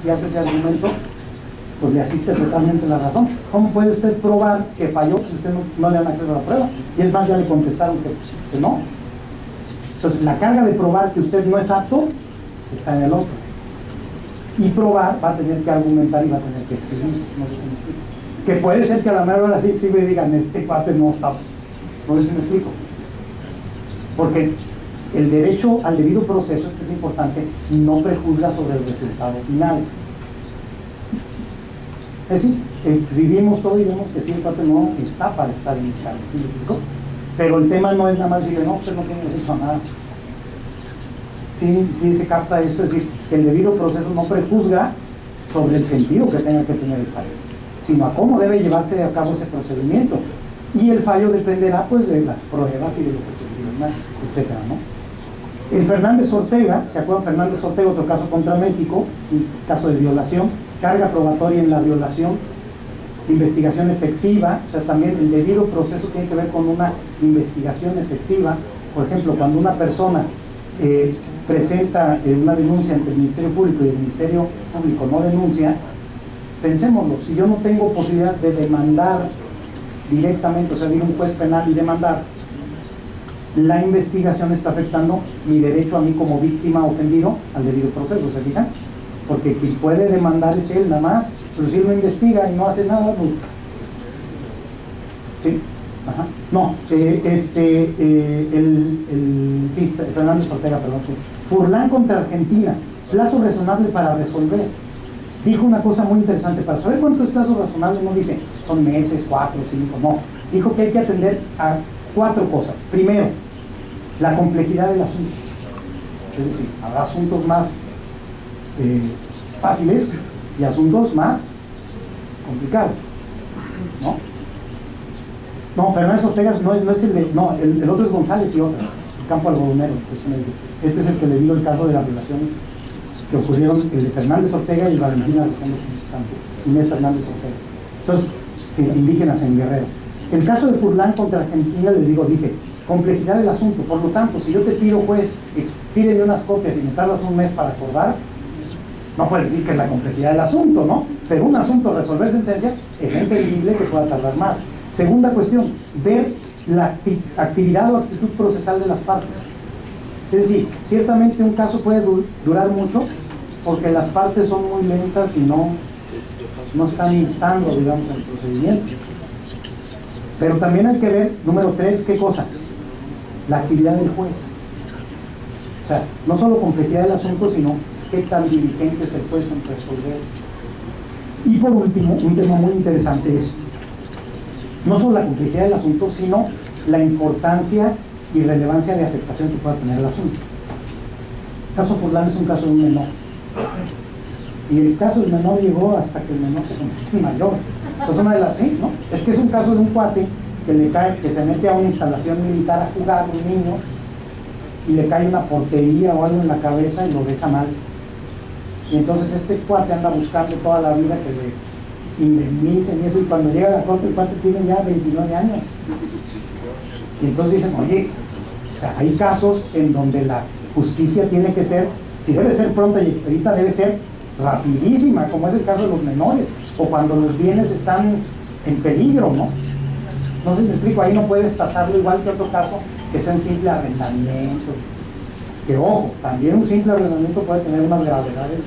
si hace ese argumento, pues le asiste totalmente la razón. ¿Cómo puede usted probar que falló si usted no le dan acceso a la prueba? Y es más, ya le contestaron que no. Entonces, la carga de probar que usted no es apto está en el otro. Y probar va a tener que argumentar y va a tener que exhibir. No sé si me explico. Que puede ser que a la mera hora sí exhibe y digan, este cuate no está. No sé si me explico. Porque el derecho al debido proceso, esto es importante, no prejuzga sobre el resultado final. Es decir, exhibimos todo y vemos que sí, el cuate no está para estar en el cargo, ¿sí me explico? Pero el tema no es nada más decirle, no, usted no tiene derecho a nada. Sí se capta esto, es decir, que el debido proceso no prejuzga sobre el sentido que tenga que tener el fallo, sino a cómo debe llevarse a cabo ese procedimiento. Y el fallo dependerá pues de las pruebas y de lo que se firma, etcétera, ¿no? El Fernández Ortega, ¿se acuerdan? Fernández Ortega, otro caso contra México, un caso de violación, carga probatoria en la violación, investigación efectiva, o sea, también el debido proceso tiene que ver con una investigación efectiva. Por ejemplo, cuando una persona presenta una denuncia ante el Ministerio Público y el Ministerio Público no denuncia, pensémoslo, si yo no tengo posibilidad de demandar directamente, o sea, ir a un juez penal y demandar, la investigación está afectando mi derecho a mí como víctima ofendido al debido proceso, ¿se fijan? Porque quien puede demandar es él nada más, pero si él no investiga y no hace nada, pues... ¿Sí? Ajá. No, sí, Fernández Ortega, perdón, sí. Furlan contra Argentina, plazo razonable para resolver. Dijo una cosa muy interesante, para saber cuánto es plazo razonable, no dice, son meses, 4, 5, no. Dijo que hay que atender a 4 cosas. Primero, la complejidad del asunto. Es decir, habrá asuntos más fáciles y asuntos más complicados, ¿no? No, Fernández Ortega no es el de... No, el otro es González y otras, el campo algodonero. Este es el que le dio el caso de la violación que ocurrieron, el de Fernández Ortega y Valentina Inés Fernández Ortega. Entonces, sí, indígenas en Guerrero. El caso de Furlan contra Argentina, les digo, dice, complejidad del asunto. Por lo tanto, si yo te pido, juez, pídeme unas copias y me tardas un mes para acordar, no puedes decir que es la complejidad del asunto, ¿no? Pero un asunto, resolver sentencia, es entendible que pueda tardar más. Segunda cuestión, ver la actividad o actitud procesal de las partes. Es decir, ciertamente un caso puede durar mucho porque las partes son muy lentas y no están instando, digamos, el procedimiento. Pero también hay que ver, número 3, ¿qué cosa? La actividad del juez. O sea, no solo complejidad del asunto, sino qué tan diligente es el juez en resolver. Y por último, un tema muy interesante es no solo la complejidad del asunto, sino la importancia y relevancia de afectación que pueda tener el asunto. El caso Furlan es un caso de un menor. Y el caso del menor llegó hasta que el menor se convirtió en mayor. Entonces una de las... ¿sí? ¿No? Es que es un caso de un cuate que se mete a una instalación militar a jugar, un niño, y le cae una portería o algo en la cabeza y lo deja mal. Y entonces este cuate anda buscando toda la vida que le indemnicen y eso, y cuando llega a la corte el cuate tiene ya 29 años. Y entonces dicen, oye, o sea, hay casos en donde la justicia tiene que ser, si debe ser pronta y expedita, debe ser rapidísima, como es el caso de los menores, o cuando los bienes están en peligro, ¿no? No sé si me explico, ahí no puedes tasarlo igual que otro caso, que sea un simple arrendamiento. Que ojo, también un simple arrendamiento puede tener unas gravedades,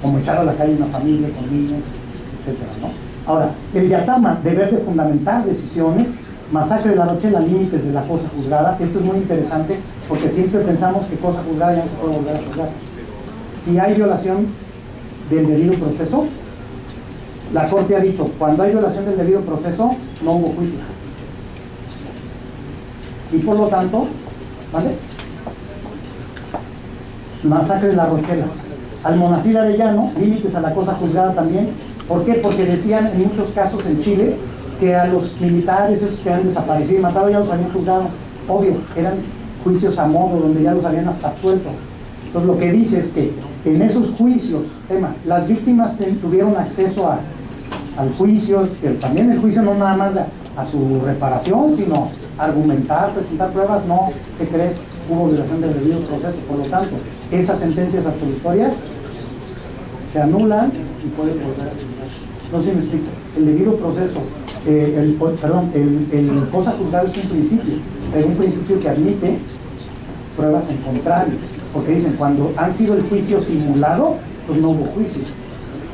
como echar a la calle una familia con niños, etcétera, ¿no? Ahora, el Yatama, deber de fundamentar decisiones, masacre de la Rochela, límites de la cosa juzgada. Esto es muy interesante porque siempre pensamos que cosa juzgada ya no se puede volver a juzgar. Si hay violación del debido proceso, la Corte ha dicho, cuando hay violación del debido proceso, no hubo juicio. Y por lo tanto, ¿vale? Masacre de la Rochela. Almonacid Arellano, límites a la cosa juzgada también. ¿Por qué? Porque decían en muchos casos en Chile que a los militares, esos que han desaparecido y matado, ya los habían juzgado. Obvio, eran juicios a modo, donde ya los habían hasta absuelto. Entonces lo que dice es que en esos juicios, las víctimas tuvieron acceso al juicio, pero también el juicio no nada más a su reparación, sino argumentar, presentar pruebas. No, ¿qué crees? Hubo violación del debido proceso. Por lo tanto, esas sentencias absolutorias se anulan y puede volver a juzgar. No sé si me explico. El debido proceso, el cosa juzgada es un principio, pero un principio que admite pruebas en contrario, porque dicen, cuando han sido el juicio simulado, pues no hubo juicio,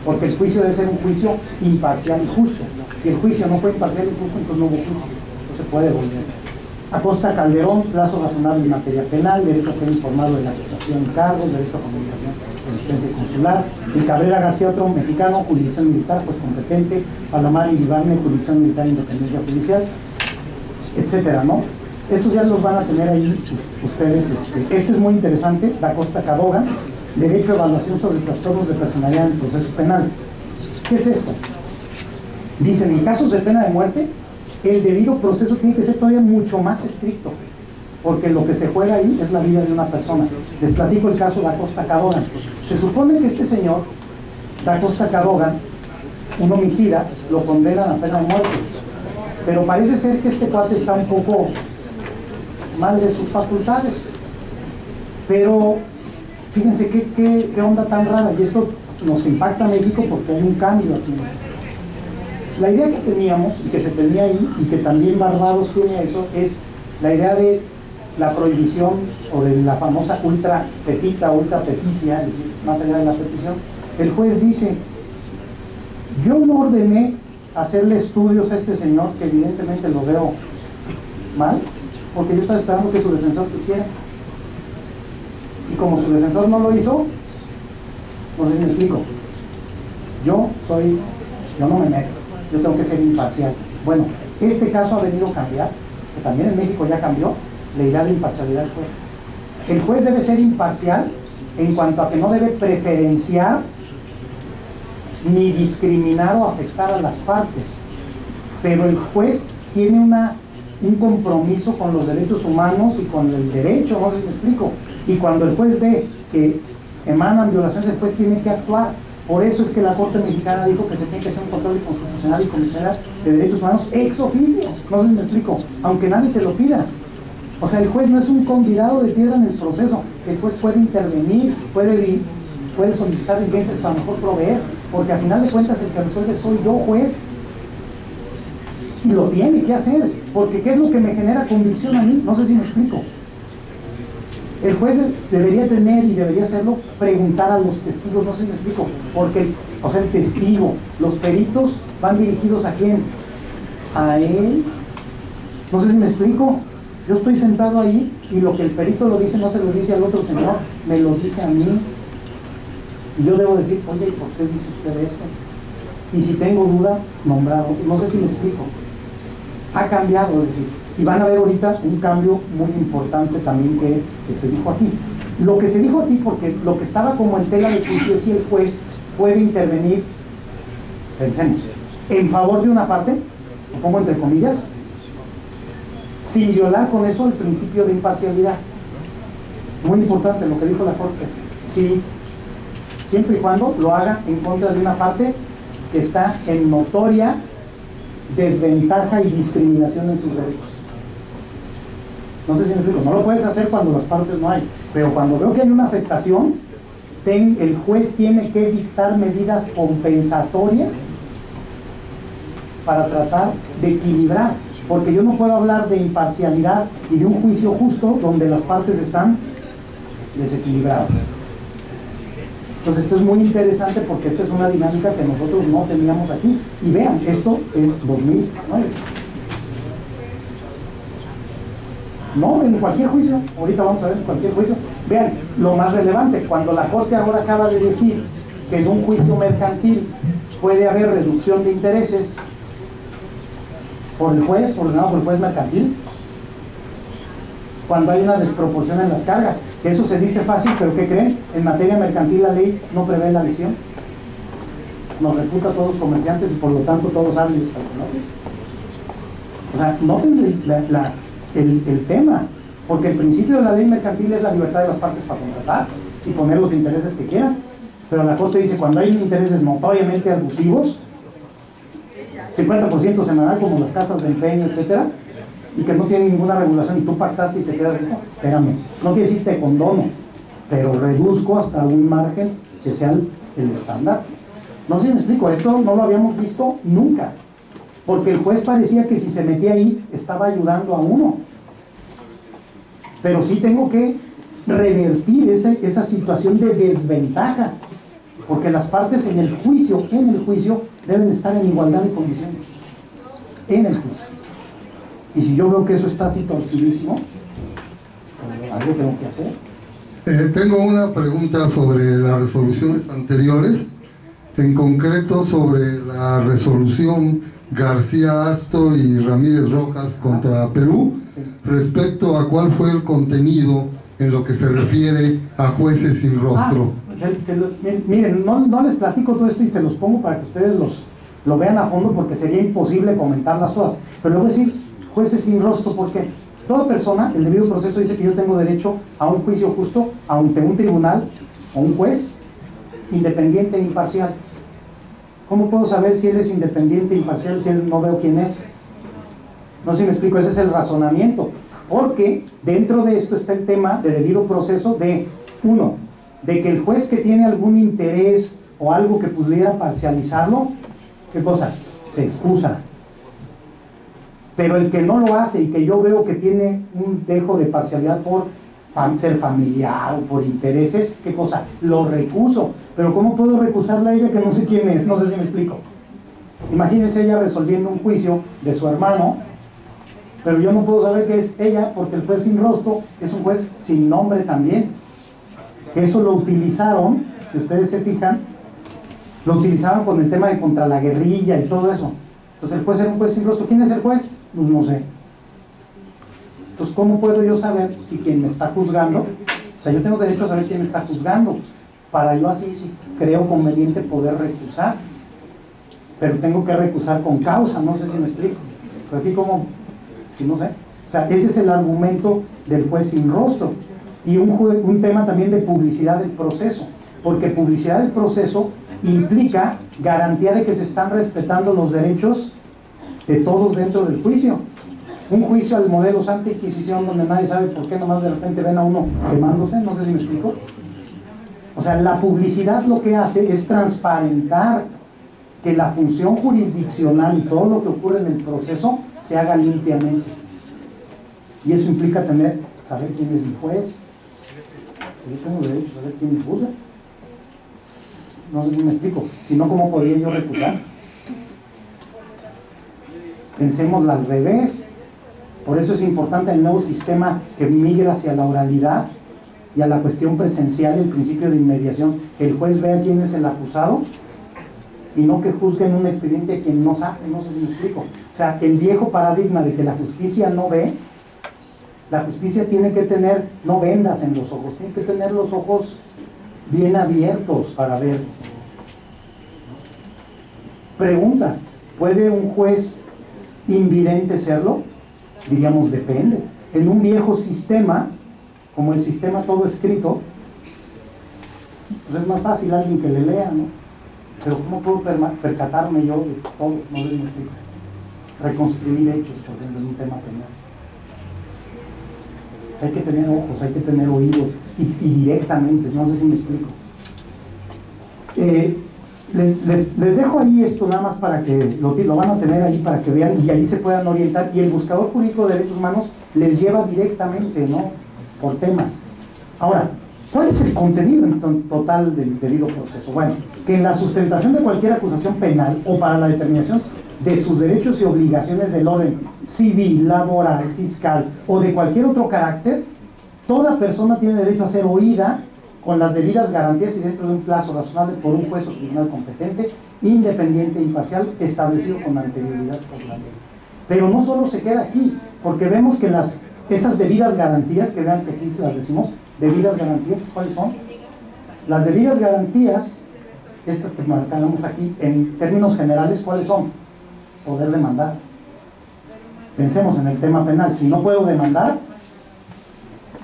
porque el juicio debe ser un juicio imparcial y justo. Si el juicio no fue imparcial y justo, entonces no hubo juicio, no se puede volver. Acosta Calderón, plazo razonable en materia penal, derecho a ser informado de la acusación y cargos, derecho a comunicación, asistencia consular. Y Cabrera García, otro mexicano, jurisdicción militar, pues competente. Palomar y Vivarne, jurisdicción militar, independencia judicial, etcétera, ¿no? Estos ya los van a tener ahí ustedes. Este es muy interesante, Da Costa Cadoga, derecho a evaluación sobre trastornos de personalidad en el proceso penal. ¿Qué es esto? Dicen, en casos de pena de muerte, el debido proceso tiene que ser todavía mucho más estricto, porque lo que se juega ahí es la vida de una persona. Les platico el caso de Da Costa Cadoga. Se supone que este señor, Da Costa Cadoga, un homicida, lo condenan a pena de muerte, pero parece ser que este cuate está un poco mal de sus facultades. Pero fíjense qué onda tan rara, y esto nos impacta a México porque hay un cambio aquí. La idea que teníamos, y que se tenía ahí, y que también Barbados tiene eso, es la idea de la prohibición, o de la famosa ultra petita, ultra peticia, es decir, más allá de la petición. El juez dice, yo no ordené hacerle estudios a este señor, que evidentemente lo veo mal, porque yo estaba esperando que su defensor lo hiciera. Y como su defensor no lo hizo, no sé si me explico. Yo no me meto, yo tengo que ser imparcial. Bueno, este caso ha venido a cambiar, que también en México ya cambió, la idea de imparcialidad del juez. El juez debe ser imparcial en cuanto a que no debe preferenciar ni discriminar o afectar a las partes, pero el juez tiene un compromiso con los derechos humanos y con el derecho, no sé si me explico, y cuando el juez ve que emanan violaciones, el juez tiene que actuar. Por eso es que la Corte Mexicana dijo que se tiene que hacer un control constitucional y comisional de derechos humanos ex oficio, no sé si me explico, aunque nadie te lo pida. O sea, el juez no es un convidado de piedra en el proceso, el juez puede intervenir, puede solicitar diligencias para mejor proveer, porque al final de cuentas el que resuelve soy yo, juez, y lo tiene que hacer, porque ¿qué es lo que me genera convicción a mí? No sé si me explico. El juez debería tener, y debería hacerlo, preguntar a los testigos, no sé si me explico, porque el testigo, los peritos van dirigidos ¿a quién? A él, no sé si me explico. Yo estoy sentado ahí y lo que el perito lo dice no se lo dice al otro señor, me lo dice a mí. Y yo debo decir, oye, ¿por qué dice usted esto? Y si tengo duda, nombrado. No sé si me explico. Ha cambiado, es decir, y van a ver ahorita un cambio muy importante también que se dijo aquí. Lo que se dijo aquí, porque lo que estaba como en tela de juicio es si el juez puede intervenir, pensemos, en favor de una parte, lo pongo entre comillas, sin violar con eso el principio de imparcialidad. Muy importante lo que dijo la Corte. Sí, siempre y cuando lo haga en contra de una parte que está en notoria desventaja y discriminación en sus derechos. No sé si me explico. No lo puedes hacer cuando las partes no hay, pero cuando veo que hay una afectación, el juez tiene que dictar medidas compensatorias para tratar de equilibrar, porque yo no puedo hablar de imparcialidad y de un juicio justo donde las partes están desequilibradas. Entonces esto es muy interesante porque esta es una dinámica que nosotros no teníamos aquí. Y vean, esto es 2009. No, en cualquier juicio, ahorita vamos a ver en cualquier juicio. Vean, lo más relevante, cuando la Corte ahora acaba de decir que en un juicio mercantil puede haber reducción de intereses por el juez, ordenado por el juez mercantil, cuando hay una desproporción en las cargas, que eso se dice fácil, pero ¿qué creen? En materia mercantil la ley no prevé la adhesión, nos reputa a todos comerciantes y por lo tanto todos hábiles para conocer. O sea, noten el tema, porque el principio de la ley mercantil es la libertad de las partes para contratar y poner los intereses que quieran, pero la Corte dice cuando hay intereses notoriamente abusivos, 50% semanal como las casas de empeño, etcétera, y que no tienen ninguna regulación y tú pactaste y te quedas esto, espérame, no quiere decir te condono, pero reduzco hasta un margen que sea el estándar. No sé si me explico, esto no lo habíamos visto nunca, porque el juez parecía que si se metía ahí estaba ayudando a uno, pero sí tengo que revertir esa situación de desventaja, porque las partes en el juicio deben estar en igualdad de condiciones, en el juicio. Y si yo veo que eso está así torcidísimo, pues algo tengo que hacer. Tengo una pregunta sobre las resoluciones anteriores, en concreto sobre la resolución García Asto y Ramírez Rojas contra Perú, respecto a cuál fue el contenido en lo que se refiere a jueces sin rostro. Miren, no les platico todo esto y se los pongo para que ustedes lo vean a fondo, porque sería imposible comentarlas todas, pero le voy a decir jueces sin rostro porque toda persona, el debido proceso dice que yo tengo derecho a un juicio justo ante un tribunal o un juez independiente e imparcial. ¿Cómo puedo saber si él es independiente e imparcial si él no veo quién es? No sé si me explico, ese es el razonamiento, porque dentro de esto está el tema de debido proceso de, uno, de que el juez que tiene algún interés o algo que pudiera parcializarlo, ¿qué cosa? Se excusa. Pero el que no lo hace y que yo veo que tiene un dejo de parcialidad por ser familiar o por intereses, ¿qué cosa? Lo recuso. Pero ¿cómo puedo recusarla a ella que no sé quién es? No sé si me explico. Imagínense ella resolviendo un juicio de su hermano, pero yo no puedo saber que es ella porque el juez sin rostro es un juez sin nombre también. Eso lo utilizaron, si ustedes se fijan, lo utilizaron con el tema de contra la guerrilla y todo eso. Entonces el juez era un juez sin rostro. ¿Quién es el juez? Pues no sé. Entonces, ¿cómo puedo yo saber si quien me está juzgando, o sea, yo tengo derecho a saber quién me está juzgando, para yo así, si creo conveniente, poder recusar? Pero tengo que recusar con causa, no sé si me explico. Pero aquí como, si no sé. O sea, ese es el argumento del juez sin rostro. Y un tema también de publicidad del proceso, porque publicidad del proceso implica garantía de que se están respetando los derechos de todos dentro del juicio. Un juicio al modelo Santa Inquisición donde nadie sabe por qué, nomás de repente ven a uno quemándose, no sé si me explico. O sea, la publicidad lo que hace es transparentar que la función jurisdiccional y todo lo que ocurre en el proceso se haga limpiamente. Y eso implica saber quién es mi juez. Yo tengo derecho a saber quién me juzga. No sé si me explico. Si no, ¿cómo podría yo recusar? Pensémosla al revés. Por eso es importante el nuevo sistema que migra hacia la oralidad y a la cuestión presencial, el principio de inmediación. Que el juez vea quién es el acusado y no que juzguen un expediente a quien no sabe. No sé si me explico. O sea, el viejo paradigma de que la justicia no ve, la justicia tiene que tener, no vendas en los ojos, tiene que tener los ojos bien abiertos para ver. Pregunta, ¿puede un juez invidente serlo? Diríamos, depende. En un viejo sistema, como el sistema todo escrito, pues es más fácil alguien que le lea, ¿no? Pero ¿cómo puedo percatarme yo de todo? No sé si me explico. Reconstruir hechos, por ejemplo, en un tema penal. Hay que tener ojos, hay que tener oídos, y directamente, no sé si me explico. Les dejo ahí esto nada más para que lo van a tener ahí para que vean y ahí se puedan orientar, y el buscador jurídico de derechos humanos les lleva directamente, ¿no?, por temas. Ahora, ¿cuál es el contenido en total del debido proceso? Bueno, que en la sustentación de cualquier acusación penal o para la determinación de sus derechos y obligaciones del orden civil, laboral, fiscal o de cualquier otro carácter, toda persona tiene derecho a ser oída con las debidas garantías y dentro de un plazo razonable por un juez o tribunal competente, independiente e imparcial, establecido con anterioridad por la ley. Pero no solo se queda aquí, porque vemos que esas debidas garantías, que vean que aquí las decimos, debidas garantías, ¿cuáles son? Las debidas garantías, estas que marcamos aquí, en términos generales, ¿cuáles son? Poder demandar. Pensemos en el tema penal. Si no puedo demandar,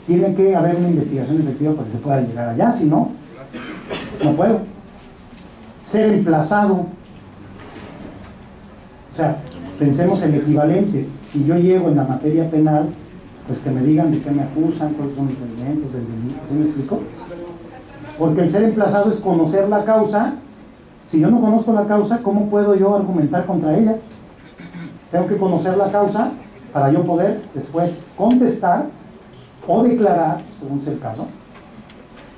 tiene que haber una investigación efectiva para que se pueda llegar allá. Si no, no puedo. Ser emplazado. O sea, pensemos en el equivalente. Si yo llego en la materia penal, pues que me digan de qué me acusan, cuáles son los elementos del delito. ¿Sí me explico? Porque el ser emplazado es conocer la causa. Si yo no conozco la causa, ¿cómo puedo yo argumentar contra ella? Tengo que conocer la causa para yo poder después contestar o declarar, según sea el caso.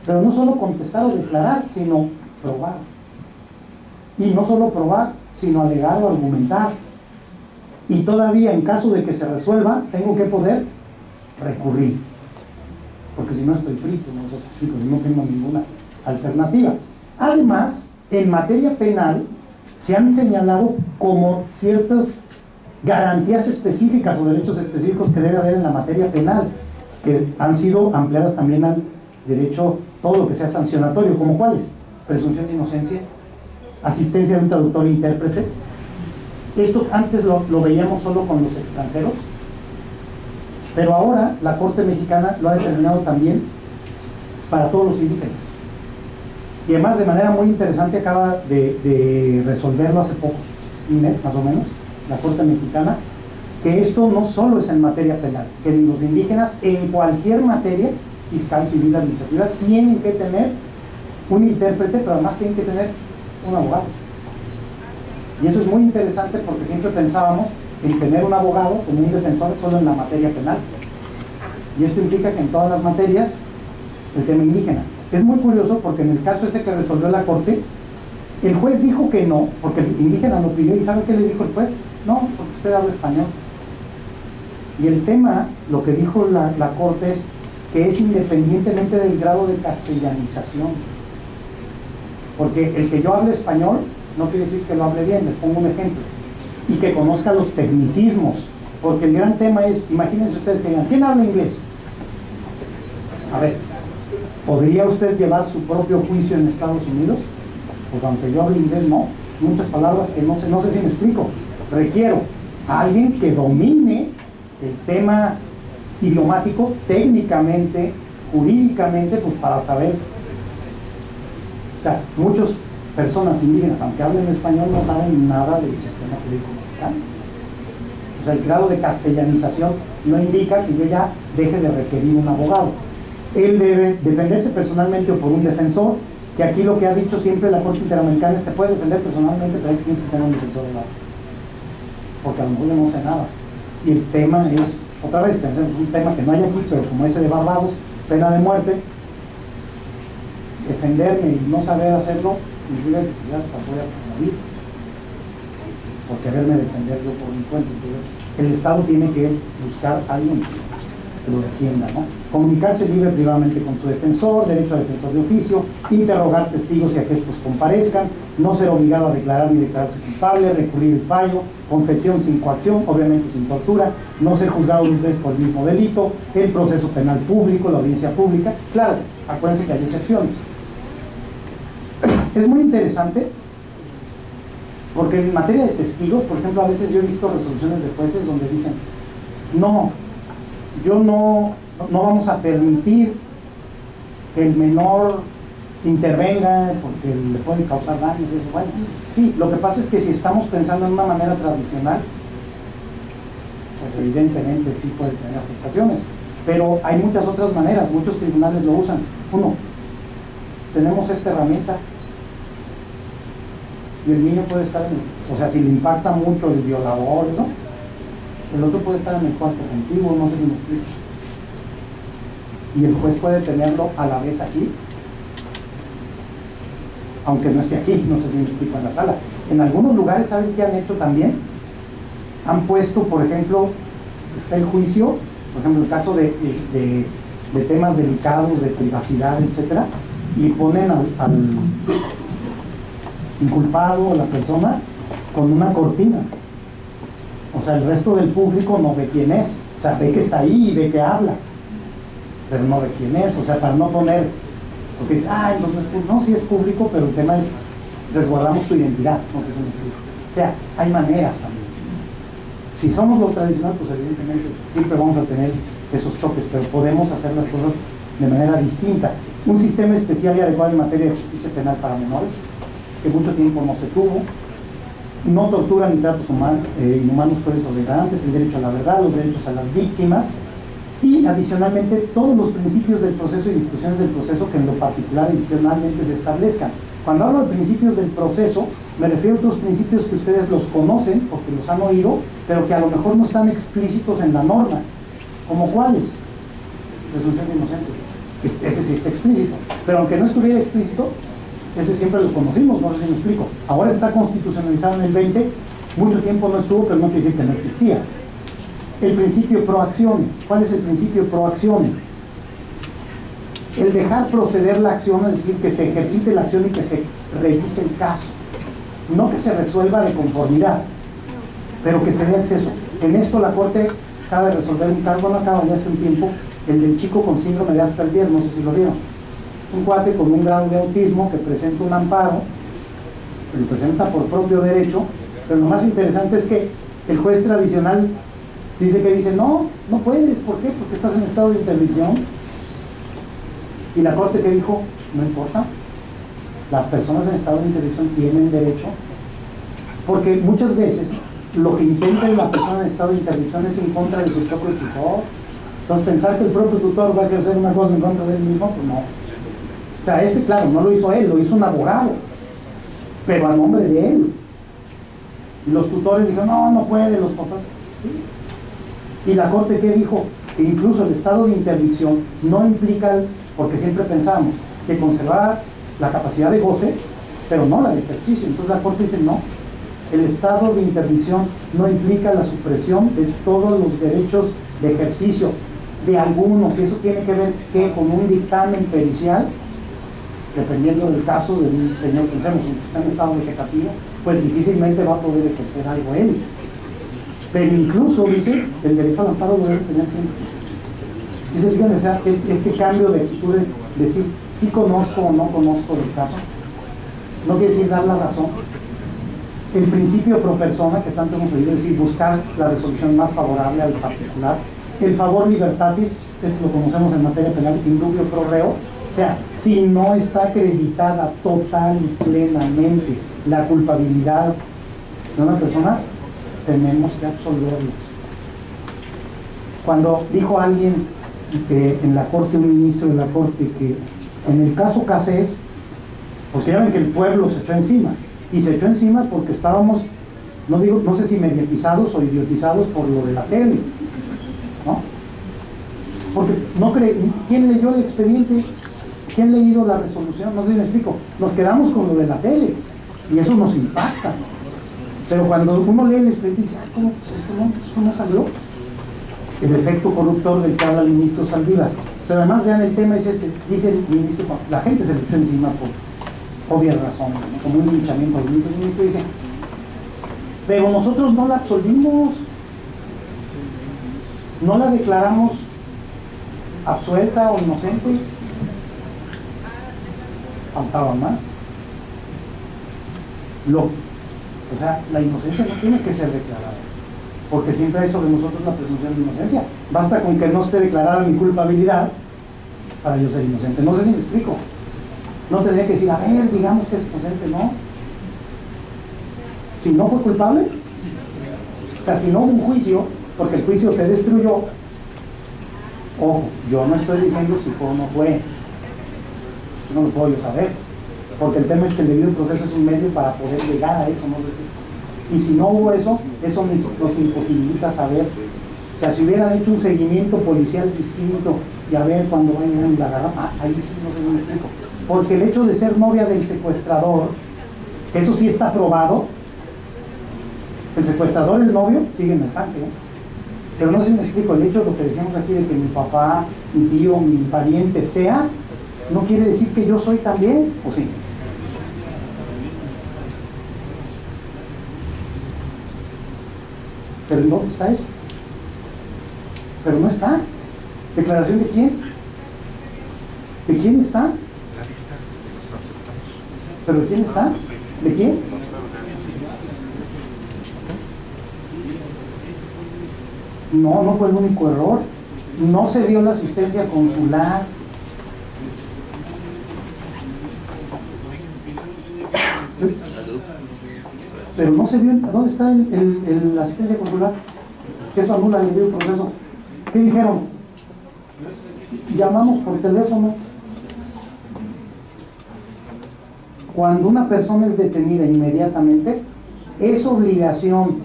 Pero no solo contestar o declarar, sino probar. Y no solo probar, sino alegar o argumentar. Y todavía, en caso de que se resuelva, tengo que poder recurrir. Porque si no estoy frito, no sé si explico, si no tengo ninguna alternativa. Además, en materia penal, se han señalado como ciertas garantías específicas o derechos específicos que debe haber en la materia penal, que han sido ampliadas también al derecho, todo lo que sea sancionatorio, como cuáles: presunción de inocencia, asistencia de un traductor e intérprete. Esto antes lo veíamos solo con los extranjeros, pero ahora la Corte Mexicana lo ha determinado también para todos los indígenas. Y además, de manera muy interesante, acaba de resolverlo hace poco, un mes más o menos, la Corte Mexicana, que esto no solo es en materia penal, que los indígenas en cualquier materia, fiscal, civil, administrativa, tienen que tener un intérprete, pero además tienen que tener un abogado. Y eso es muy interesante porque siempre pensábamos en tener un abogado como un defensor solo en la materia penal. Y esto implica que en todas las materias el tema indígena. Es muy curioso porque en el caso ese que resolvió la Corte, el juez dijo que no, porque el indígena lo pidió. ¿Y sabe qué le dijo el juez? No, porque usted habla español. Y el tema, lo que dijo la Corte es que es independientemente del grado de castellanización. Porque el que yo hable español no quiere decir que lo hable bien. Les pongo un ejemplo. Y que conozca los tecnicismos. Porque el gran tema es, imagínense ustedes que digan, ¿quién habla inglés? A ver, ¿podría usted llevar su propio juicio en Estados Unidos? Pues aunque yo hable inglés, no. Muchas palabras que no sé si me explico. Requiero a alguien que domine el tema idiomático técnicamente, jurídicamente, pues para saber. O sea, muchas personas indígenas, aunque hablen español, no saben nada del sistema jurídico mexicano. O sea, el grado de castellanización no indica que yo ya deje de requerir un abogado. Él debe defenderse personalmente o por un defensor, que aquí lo que ha dicho siempre la Corte Interamericana es: te puedes defender personalmente, pero ahí tienes que tener un defensor de lado. Porque a lo mejor yo no sé nada. Y el tema es, otra vez pensemos, un tema que no hay aquí, pero como ese de Barbados, pena de muerte. Defenderme y no saber hacerlo implica que ya hasta voy a morir por quererme defender yo por mi cuenta. Entonces el Estado tiene que buscar a alguien que lo defienda, ¿no? Comunicarse libre privadamente con su defensor, derecho a defensor de oficio, interrogar testigos y a que estos comparezcan, no ser obligado a declarar ni declararse culpable, recurrir el fallo, confesión sin coacción, obviamente sin tortura, no ser juzgado 2 veces por el mismo delito, el proceso penal público, la audiencia pública. Claro, acuérdense que hay excepciones. Es muy interesante porque en materia de testigos, por ejemplo, a veces yo he visto resoluciones de jueces donde dicen: no vamos a permitir que el menor intervenga porque le puede causar daños y eso. Bueno, sí, lo que pasa es que si estamos pensando en una manera tradicional, pues evidentemente sí puede tener afectaciones, pero hay muchas otras maneras, muchos tribunales lo usan. Uno, tenemos esta herramienta y el niño puede estar o sea, si le impacta mucho el violador, ¿no? El otro puede estar en el cuarto contigo, no sé si me explico. Y el juez puede tenerlo a la vez aquí, aunque no esté aquí, no sé si me explico, en la sala. En algunos lugares, ¿saben qué han hecho también? Han puesto, por ejemplo, está el juicio, por ejemplo, el caso de temas delicados, de privacidad, etcétera, y ponen al inculpado o la persona con una cortina. O sea, el resto del público no ve quién es. O sea, ve que está ahí y ve que habla, pero no ve quién es. O sea, para no poner, porque dice, entonces, no, sí es público, pero el tema es, resguardamos tu identidad. No sé si me explico. O sea, hay maneras también. Si somos lo tradicional, pues evidentemente siempre vamos a tener esos choques, pero podemos hacer las cosas de manera distinta. Un sistema especial y adecuado en materia de justicia penal para menores, que mucho tiempo no se tuvo. No tortura ni tratos inhumanos, crueles o degradantes, el derecho a la verdad, los derechos a las víctimas, Y adicionalmente todos los principios del proceso y disposiciones del proceso que en lo particular adicionalmente se establezcan. Cuando hablo de principios del proceso, me refiero a otros principios que ustedes los conocen porque los han oído, pero que a lo mejor no están explícitos en la norma. ¿Como cuáles? Presunción de inocencia. Ese sí está explícito. Pero aunque no estuviera explícito, ese siempre lo conocimos, no sé si me explico. Ahora está constitucionalizado en el 20, mucho tiempo no estuvo, pero no quiere decir que no existía. El principio pro acción. ¿Cuál es el principio pro acción? El dejar proceder la acción, es decir, que se ejercite la acción y que se revise el caso. No que se resuelva de conformidad, pero que se dé acceso. En esto la Corte acaba de resolver un caso, no acaba de hace un tiempo, el del chico con síndrome de Asperger, no sé si lo vieron. Es un cuate con un grado de autismo que presenta un amparo, que lo presenta por propio derecho, pero lo más interesante es que el juez tradicional dice, no puedes, ¿por qué? Porque estás en estado de interdicción. Y la Corte que dijo, no importa, las personas en estado de interdicción tienen derecho, porque muchas veces lo que intenta la persona en estado de interdicción es en contra de su propio tutor. Entonces pensar que el propio tutor va a hacer una cosa en contra de él mismo, pues no. O sea, claro, no lo hizo él, lo hizo un abogado, pero a nombre de él. Y los tutores dijeron, no puede, los papás. ¿Sí? Y la Corte ¿qué dijo? Que incluso el estado de interdicción no implica, porque siempre pensamos que conservar la capacidad de goce, pero no la de ejercicio. Entonces la Corte dice, no, el estado de interdicción no implica la supresión de todos los derechos de ejercicio de algunos, y eso tiene que ver que con un dictamen pericial, dependiendo del caso de un señor, pensemos, que está en estado vegetativo, pues difícilmente va a poder ejercer algo él. Pero incluso, dice, el derecho al amparo lo debe tener siempre. Si se fijan, o sea, este cambio de actitud de decir sí conozco o no conozco el caso, no quiere decir dar la razón. El principio pro persona, que tanto hemos oído, es decir, buscar la resolución más favorable al particular. El favor libertatis, esto lo conocemos en materia penal, indubio pro reo. O sea, si no está acreditada total y plenamente la culpabilidad de una persona, tenemos que absolverlo. Cuando dijo alguien en la Corte, un ministro de la Corte, que en el caso Cassés, porque ya ven que el pueblo se echó encima, y se echó encima porque estábamos, no sé si mediatizados o idiotizados por lo de la tele, ¿no? Porque ¿quién leyó el expediente? ¿Quién ha leído la resolución? No sé si me explico. Nos quedamos con lo de la tele y eso nos impacta. Pero cuando uno lee el expediente dice, ¿cómo? Esto no salió. El efecto corruptor del que habla el ministro Saldívar. Pero además, vean, el tema es este. Dice el ministro, la gente se le echó encima por obvias razones, ¿no? Como un linchamiento. El ministro dice, pero nosotros no la absolvimos, no la declaramos absuelta o inocente. Faltaba más. O sea, la inocencia no tiene que ser declarada, porque siempre hay sobre nosotros la presunción de inocencia. Basta con que no esté declarada mi culpabilidad para yo ser inocente. No sé si me explico. No tendría que decir, a ver, digamos que es inocente, no. Si no fue culpable, o sea, si no hubo un juicio, porque el juicio se destruyó, ojo, yo no estoy diciendo si fue o no fue, no lo puedo yo saber, porque el tema es que el debido proceso es un medio para poder llegar a eso, no sé si. Y si no hubo eso nos imposibilita saber. O sea, si hubieran hecho un seguimiento policial distinto y a ver cuando vengan y la agarran, ahí sí no sé si me explico. Porque el hecho de ser novia del secuestrador, eso sí está probado. El secuestrador, el novio, sigue en el tanque, ¿eh? Pero no sé si me explico, el hecho de lo que decíamos aquí de que mi papá, mi tío, mi pariente sea, no quiere decir que yo soy también, ¿o sí? Pero ¿dónde está eso? Pero no está. ¿Declaración de quién? ¿De quién está? La lista de los aceptados. ¿Pero de quién está? ¿De quién? No fue el único error. No se dio la asistencia consular. Pero no se dio. ¿Dónde está la asistencia consular? Que eso anula el debido proceso. ¿Qué dijeron? llamamos por teléfono. Cuando una persona es detenida inmediatamente, es obligación,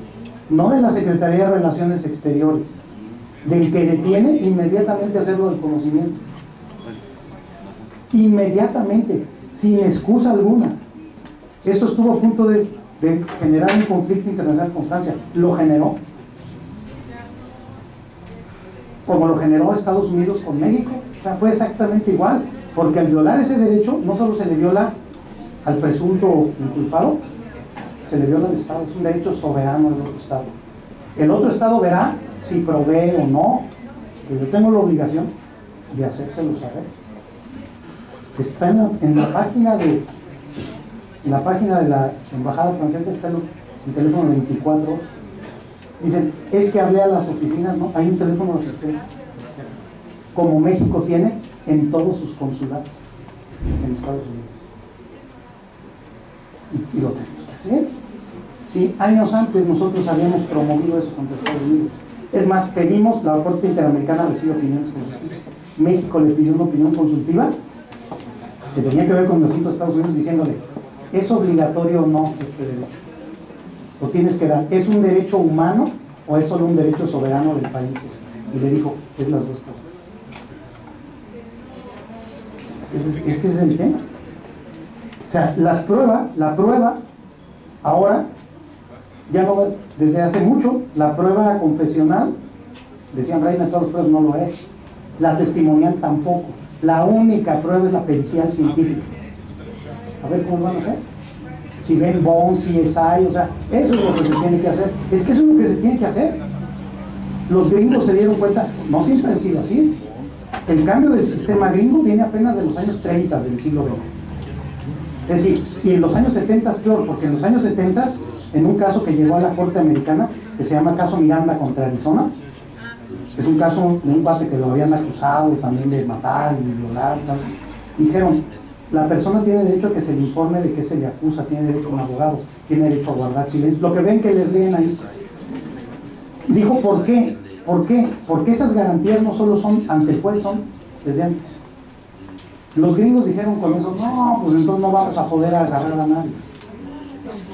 no de la Secretaría de Relaciones Exteriores, del que detiene, inmediatamente hacerlo del conocimiento. Inmediatamente, sin excusa alguna. Esto estuvo a punto de generar un conflicto internacional con Francia. Lo generó. Como lo generó Estados Unidos con México. O sea, fue exactamente igual. Porque al violar ese derecho, no solo se le viola al presunto inculpado, se le viola al Estado. Es un derecho soberano del otro Estado. El otro Estado verá si provee o no, pero yo tengo la obligación de hacérselo saber. Está en la página de la embajada francesa, está el teléfono 24. Dicen, es que hablé a las oficinas, ¿no? Hay un teléfono de asistencia, como México tiene en todos sus consulados en Estados Unidos. Y lo tenemos que hacer. Sí, años antes nosotros habíamos promovido eso contra Estados Unidos. Es más, pedimos, la Corte Interamericana recibe opiniones consultivas. México le pidió una opinión consultiva que tenía que ver con los asuntos de Estados Unidos, diciéndole, ¿es obligatorio o no este derecho? Lo tienes que dar. ¿Es un derecho humano o es solo un derecho soberano del país? Y le dijo, es las dos cosas. Es que ese es el tema. O sea, la prueba, ahora, ya no, desde hace mucho, la prueba confesional, decían Reina, todas las pruebas no lo es. La testimonial tampoco. La única prueba es la pericial científica. A ver cómo van a hacer. Si ven Bones, CSI, o sea, eso es lo que se tiene que hacer. Es que eso es lo que se tiene que hacer. Los gringos se dieron cuenta, no siempre ha sido así. El cambio del sistema gringo viene apenas de los años 30 del siglo XX. Es decir, y en los años 70 es peor, porque en los años 70, en un caso que llegó a la Corte Americana, que se llama caso Miranda contra Arizona, es un caso de un cuate que lo habían acusado también de matar y violar, ¿sabes? Dijeron, la persona tiene derecho a que se le informe de qué se le acusa, tiene derecho a un abogado, tiene derecho a guardar silencio. Lo que ven que les leen ahí. Dijo, ¿por qué? ¿Por qué? Porque esas garantías no solo son ante el juez, son desde antes. Los gringos dijeron con eso, no, pues entonces no vamos a poder agarrar a nadie.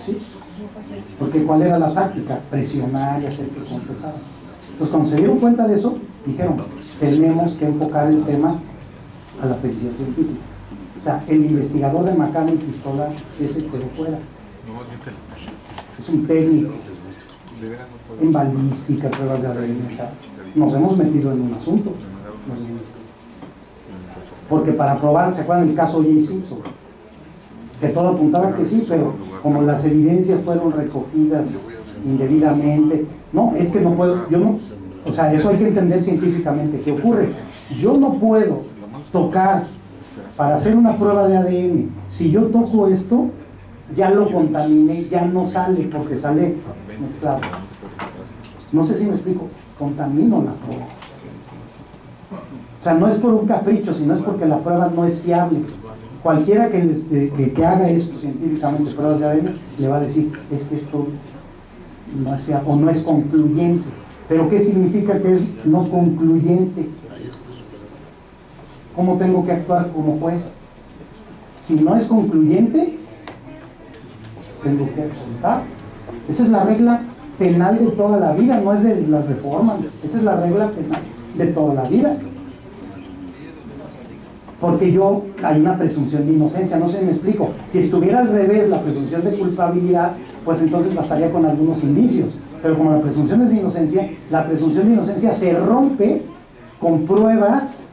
¿Sí? Porque ¿cuál era la táctica? Presionar y hacer que confesara. Entonces, cuando se dieron cuenta de eso, dijeron, tenemos que enfocar el tema a la pericia científica. O sea, el investigador de Macana y Pistola, ese quedó fuera. Es un técnico en balística, pruebas de ADN. O sea, nos hemos metido en un asunto. Porque para probar, ¿se acuerdan del caso J. Simpson? Que todo apuntaba que sí, pero como las evidencias fueron recogidas indebidamente, no, es que no puedo, yo no, o sea, eso hay que entender científicamente. ¿Qué ocurre? Yo no puedo tocar para hacer una prueba de ADN. Si yo toco esto, ya lo contaminé, ya no sale, porque sale mezclado. No sé si me explico, contamino la prueba. O sea, no es por un capricho, sino es porque la prueba no es fiable. Cualquiera que haga esto científicamente, pruebas de ADN, le va a decir, es que esto no es fiable, o no es concluyente. ¿Pero qué significa que es no concluyente? ¿Cómo tengo que actuar como juez? Si no es concluyente, tengo que absolutar. Esa es la regla penal de toda la vida, no es de la reforma. Esa es la regla penal de toda la vida. Porque hay una presunción de inocencia, no sé si me explico. Si estuviera al revés la presunción de culpabilidad, pues entonces bastaría con algunos indicios. Pero como la presunción es de inocencia, la presunción de inocencia se rompe con pruebas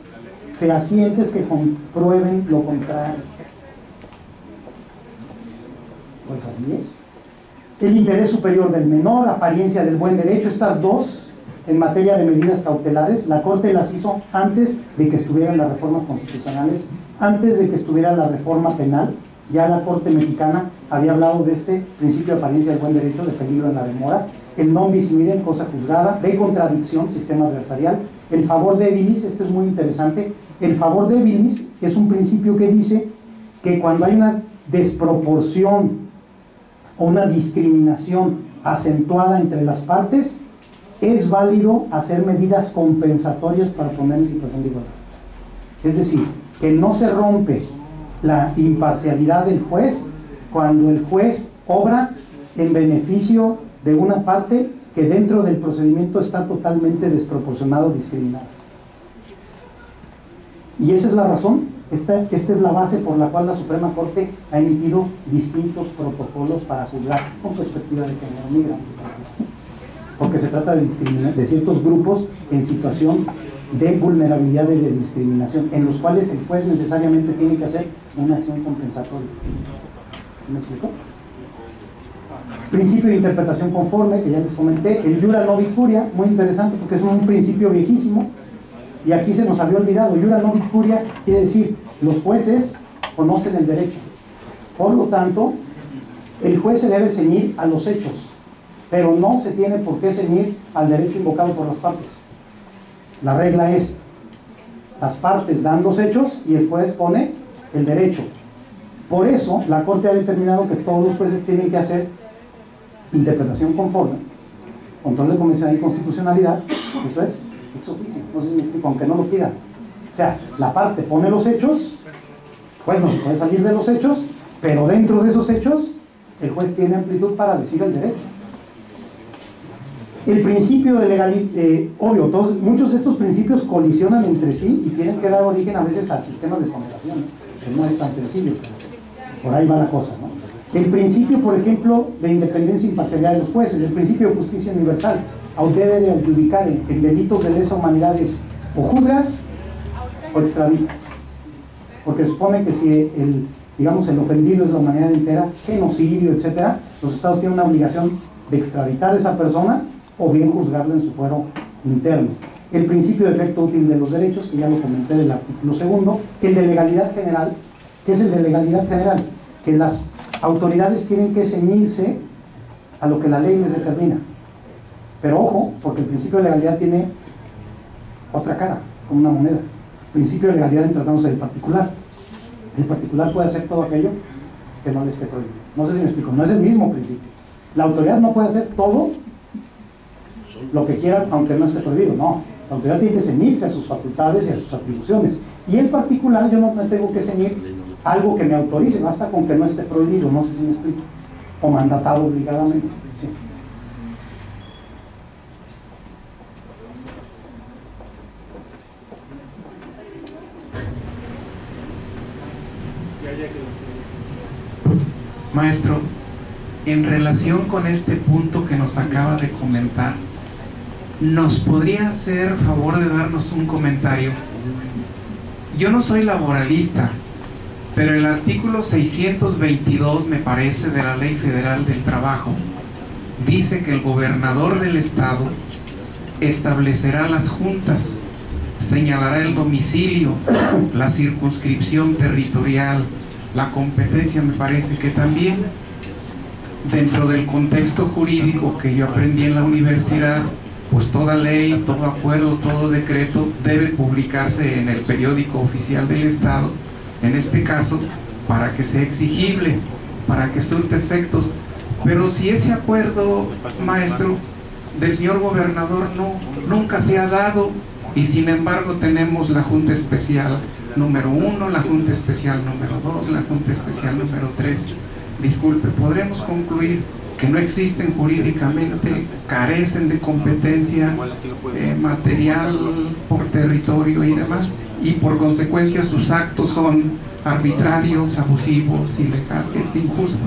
fehacientes que comprueben lo contrario. Pues así es. El interés superior del menor, apariencia del buen derecho, estas dos en materia de medidas cautelares, la Corte las hizo antes de que estuvieran las reformas constitucionales, antes de que estuviera la reforma penal. Ya la Corte mexicana había hablado de este principio de apariencia del buen derecho, de peligro en la demora, el non bis in idem, cosa juzgada, de contradicción, sistema adversarial, el favor debilis. Esto es muy interesante. El favor debilis es un principio que dice que cuando hay una desproporción o una discriminación acentuada entre las partes, es válido hacer medidas compensatorias para poner en situación de igualdad. Es decir, que no se rompe la imparcialidad del juez cuando el juez obra en beneficio de una parte que dentro del procedimiento está totalmente desproporcionado o discriminado. Y esa es la razón, esta es la base por la cual la Suprema Corte ha emitido distintos protocolos para juzgar con perspectiva de género migrante, porque se trata de discriminar de ciertos grupos en situación de vulnerabilidad y de discriminación, en los cuales el juez necesariamente tiene que hacer una acción compensatoria. ¿Me explico? Principio de interpretación conforme, que ya les comenté. El iura novi curia, muy interesante porque es un principio viejísimo y aquí se nos había olvidado. Iura novi curia quiere decir los jueces conocen el derecho, por lo tanto el juez se debe ceñir a los hechos, pero no se tiene por qué ceñir al derecho invocado por las partes. La regla es, las partes dan los hechos y el juez pone el derecho. Por eso la Corte ha determinado que todos los jueces tienen que hacer interpretación conforme, control de convencionalidad y constitucionalidad, eso es ex officio, no sé si me explico, aunque no lo pidan. O sea, la parte pone los hechos, pues no se puede salir de los hechos, pero dentro de esos hechos el juez tiene amplitud para decir el derecho. El principio de legalidad, obvio, muchos de estos principios colisionan entre sí y tienen que dar origen a veces a sistemas de ponderación, que no es tan sencillo, por ahí va la cosa, ¿no? El principio, por ejemplo, de independencia e imparcialidad de los jueces, el principio de justicia universal, audere adjudicare, en delitos de lesa humanidad es o juzgas o extraditas, porque supone que si el ofendido es la humanidad entera, genocidio, etcétera, los estados tienen una obligación de extraditar a esa persona o bien juzgarlo en su fuero interno. El principio de efecto útil de los derechos, que ya lo comenté del artículo 2, el de legalidad general. ¿Qué es el de legalidad general? Que las autoridades tienen que ceñirse a lo que la ley les determina. Pero ojo, porque el principio de legalidad tiene otra cara, es como una moneda. El principio de legalidad en tratándose del particular. El particular puede hacer todo aquello que no le esté prohibido. No sé si me explico, no es el mismo principio. La autoridad no puede hacer todo lo que quiera aunque no esté prohibido, no. La autoridad tiene que ceñirse a sus facultades y a sus atribuciones. Y en particular yo no me tengo que ceñir algo que me autorice, basta con que no esté prohibido, no sé si me explico, o mandatado obligadamente. Sí. Maestro, en relación con este punto que nos acaba de comentar, ¿nos podría hacer favor de darnos un comentario? Yo no soy laboralista, pero el artículo 622, me parece, de la Ley Federal del Trabajo, dice que el gobernador del estado establecerá las juntas, señalará el domicilio, la circunscripción territorial, la competencia, me parece que también, dentro del contexto jurídico que yo aprendí en la universidad, pues toda ley, todo acuerdo, todo decreto debe publicarse en el periódico oficial del estado, en este caso, para que sea exigible, para que surte efectos. Pero si ese acuerdo, maestro, del señor gobernador nunca se ha dado, y sin embargo tenemos la Junta Especial número 1, la Junta Especial número 2, la Junta Especial número 3, disculpe, ¿podremos concluir que no existen jurídicamente, carecen de competencia material por territorio y demás, y por consecuencia sus actos son arbitrarios, abusivos, ilegales, injustos?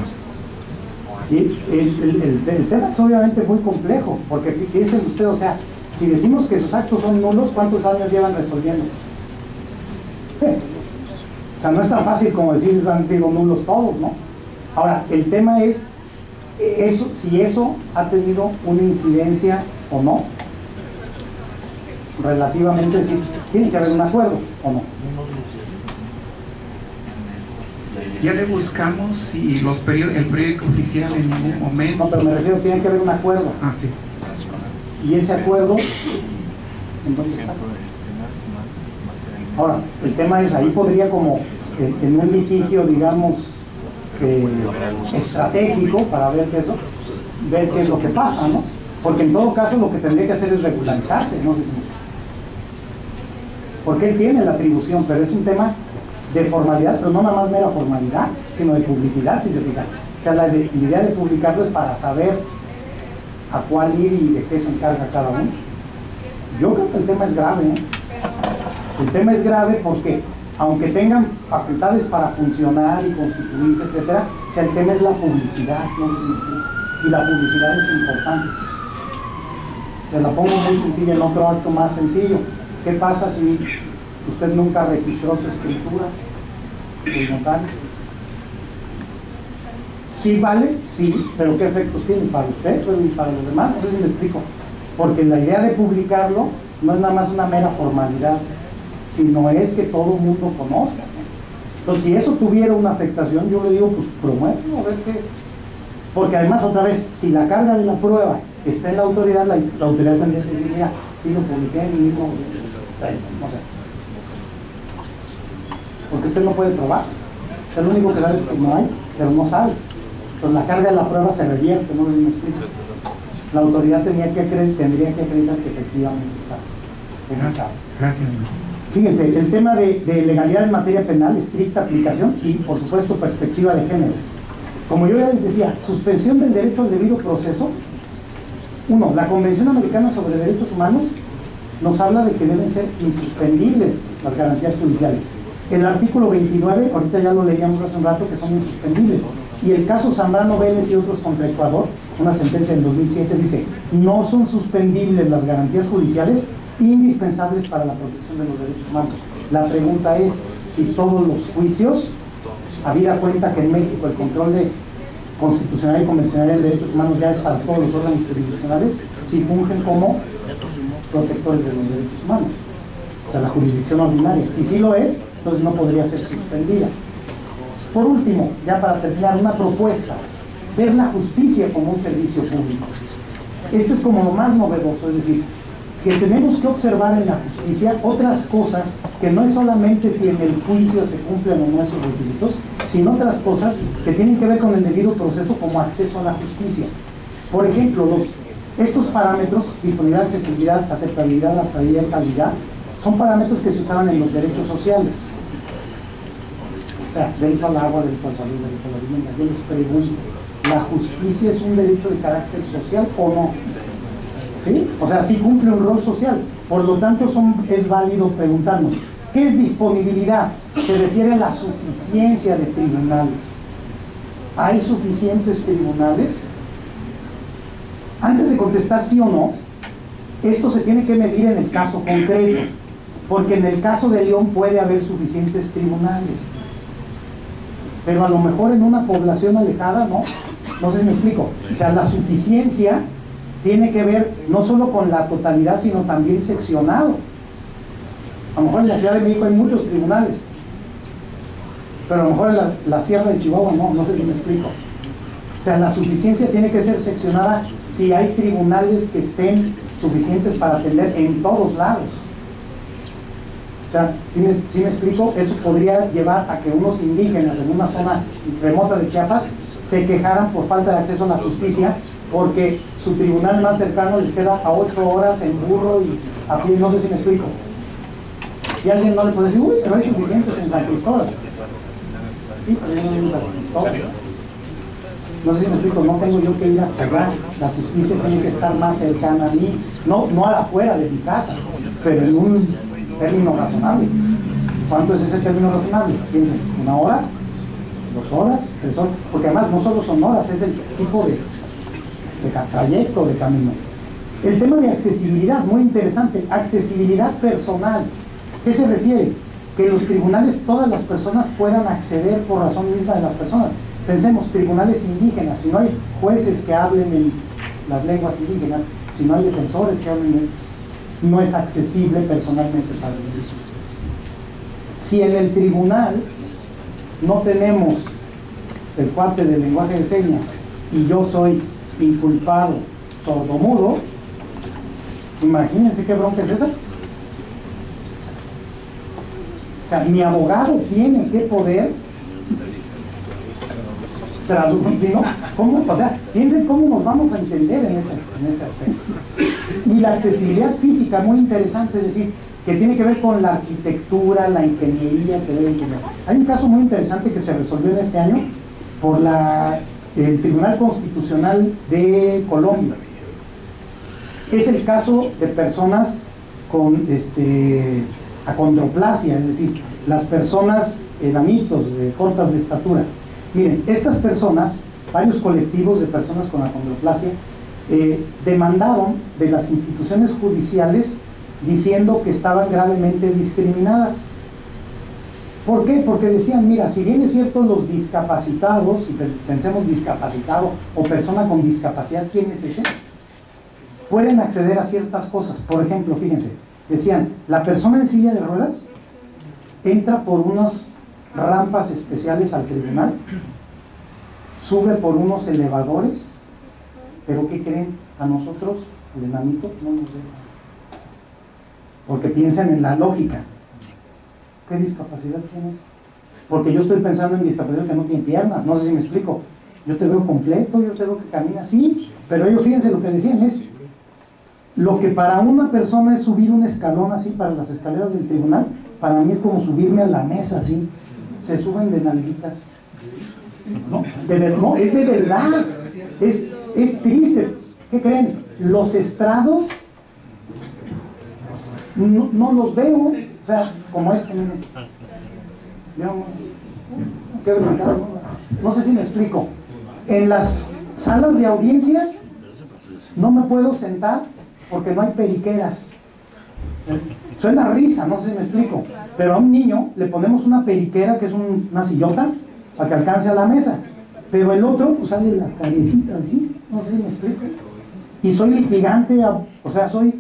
Sí, el tema es obviamente muy complejo, porque ¿qué dicen ustedes? O sea, si decimos que sus actos son nulos, ¿cuántos años llevan resolviendo? O sea, no es tan fácil como decir han sido nulos todos, ¿no? Ahora, el tema es si eso ha tenido una incidencia o no. Relativamente sí, tiene que haber un acuerdo o no. Ya le buscamos si el periódico oficial en ningún momento. No, pero me refiero, tiene que haber un acuerdo. Ah, sí. Y ese acuerdo, ¿en dónde está? Ahora, el tema es, ahí podría como en un litigio, digamos, estratégico para ver qué es lo que pasa, ¿no? Porque en todo caso lo que tendría que hacer es regularizarse, no sé si porque él tiene la atribución, pero es un tema de formalidad, pero no nada más mera formalidad, sino de publicidad, si se fija. O sea, la idea de publicarlo es para saber a cuál ir y de qué se encarga cada uno. Yo creo que el tema es grave, ¿eh? El tema es grave porque, aunque tengan facultades para funcionar y constituirse, etcétera, o sea, el tema es la publicidad, no sé si me explico. Y la publicidad es importante. Te la pongo muy sencilla en otro acto más sencillo. ¿Qué pasa si usted nunca registró su escritura del notario? ¿Sí vale? Sí, pero ¿qué efectos tiene para usted y para los demás? No sé si me explico. Porque la idea de publicarlo no es nada más una mera formalidad, sino es que todo el mundo conozca, ¿no? Entonces, si eso tuviera una afectación, yo le digo, pues promuévelo, a ver qué. Porque además, otra vez, si la carga de la prueba está en la autoridad, la autoridad tendría que decir, mira, sí lo publiqué en mi mismo, no sé. Porque usted no puede probar. Usted lo único que sabe es que no hay, pero no sabe. Entonces la carga de la prueba se revierte, no sé si me explico. La autoridad tendría que acreditar que efectivamente está. Gracias. Fíjense, el tema de legalidad en materia penal, estricta aplicación y, por supuesto, perspectiva de géneros. Como yo ya les decía, suspensión del derecho al debido proceso. Uno, la Convención Americana sobre Derechos Humanos nos habla de que deben ser insuspendibles las garantías judiciales. El artículo 29, ahorita ya lo leíamos hace un rato, que son insuspendibles. Y el caso Zambrano Vélez y otros contra Ecuador, una sentencia del 2007, dice, no son suspendibles las garantías judiciales indispensables para la protección de los derechos humanos. La pregunta es si todos los juicios, habida cuenta que en México el control de constitucional y convencional de derechos humanos ya es para todos los órganos jurisdiccionales, si fungen como protectores de los derechos humanos. O sea, la jurisdicción ordinaria. Si sí lo es, entonces no podría ser suspendida. Por último, ya para terminar, una propuesta: ver la justicia como un servicio público. Esto es como lo más novedoso, es decir, que tenemos que observar en la justicia otras cosas que no es solamente si en el juicio se cumplen o no esos requisitos, sino otras cosas que tienen que ver con el debido proceso como acceso a la justicia. Por ejemplo, estos parámetros, disponibilidad, accesibilidad, aceptabilidad, adaptabilidad y calidad, son parámetros que se usaban en los derechos sociales. O sea, derecho al agua, derecho a la salud, derecho a la vivienda. Yo les pregunto, ¿la justicia es un derecho de carácter social o no? ¿Sí? O sea, sí cumple un rol social. Por lo tanto, es válido preguntarnos, ¿qué es disponibilidad? Se refiere a la suficiencia de tribunales. ¿Hay suficientes tribunales? Antes de contestar sí o no, esto se tiene que medir en el caso concreto, porque en el caso de León puede haber suficientes tribunales, pero a lo mejor en una población alejada no sé si me explico. O sea, la suficiencia tiene que ver no solo con la totalidad, sino también seccionado. A lo mejor en la Ciudad de México hay muchos tribunales, pero a lo mejor en la Sierra de Chihuahua no sé si me explico. O sea, la suficiencia tiene que ser seccionada si hay tribunales que estén suficientes para atender en todos lados. O sea, si me explico, eso podría llevar a que unos indígenas en una zona remota de Chiapas se quejaran por falta de acceso a la justicia, porque su tribunal más cercano les queda a 8 horas en burro y a pie, no sé si me explico. Y alguien no le puede decir, uy, pero hay suficientes en San Cristóbal. Sí, pero yo no vivo en San Cristóbal. No sé si me explico, no tengo yo que ir hasta allá. La justicia tiene que estar más cercana a mí, no a la afuera de mi casa, pero en un término razonable. ¿Cuánto es ese término razonable? Piensen, ¿1 hora? 2 horas, 3 horas, porque además no solo son horas, es el tipo de trayecto, de camino. El tema de accesibilidad, muy interesante, accesibilidad personal. ¿Qué se refiere? Que en los tribunales todas las personas puedan acceder por razón misma de las personas. Pensemos, tribunales indígenas, si no hay jueces que hablen en las lenguas indígenas, si no hay defensores que hablen no es accesible personalmente para ellos. Si en el tribunal no tenemos el cuate del lenguaje de señas y yo soy inculpado sordomudo, imagínense qué bronca es esa. O sea, mi abogado tiene que poder traducir, ¿no? ¿Cómo? O sea, piensen cómo nos vamos a entender en ese aspecto. Y la accesibilidad física, muy interesante, es decir, que tiene que ver con la arquitectura, la ingeniería que deben tener. Hay un caso muy interesante que se resolvió en este año por el Tribunal Constitucional de Colombia. Es el caso de personas con acondroplasia, es decir, las personas enanitos, cortas de estatura. Miren, estas personas, varios colectivos de personas con acondroplasia, demandaron de las instituciones judiciales diciendo que estaban gravemente discriminadas. ¿Por qué? Porque decían, mira, si bien es cierto los discapacitados, y pensemos discapacitado o persona con discapacidad, ¿quién es ese? Pueden acceder a ciertas cosas. Por ejemplo, fíjense, decían, la persona en silla de ruedas entra por unas rampas especiales al tribunal, sube por unos elevadores, pero ¿qué creen? A nosotros, el enanito, no nos deja. Porque piensan en la lógica. ¿Qué discapacidad tienes? Porque yo estoy pensando en discapacidad que no tiene piernas, no sé si me explico. Yo te veo completo, yo te veo que camina así, pero ellos, fíjense lo que decían, es lo que para una persona es subir un escalón así para las escaleras del tribunal, para mí es como subirme a la mesa así. Se suben de nalguitas. No, no, es de verdad. Es triste. ¿Qué creen? Los estrados no los veo. O sea, como miren. Qué brincado, no sé si me explico. En las salas de audiencias no me puedo sentar porque no hay periqueras. Suena risa, no sé si me explico, pero a un niño le ponemos una periquera que es una sillota para que alcance a la mesa, pero el otro pues sale la cabecita así, no sé si me explico. Y soy litigante, o sea, soy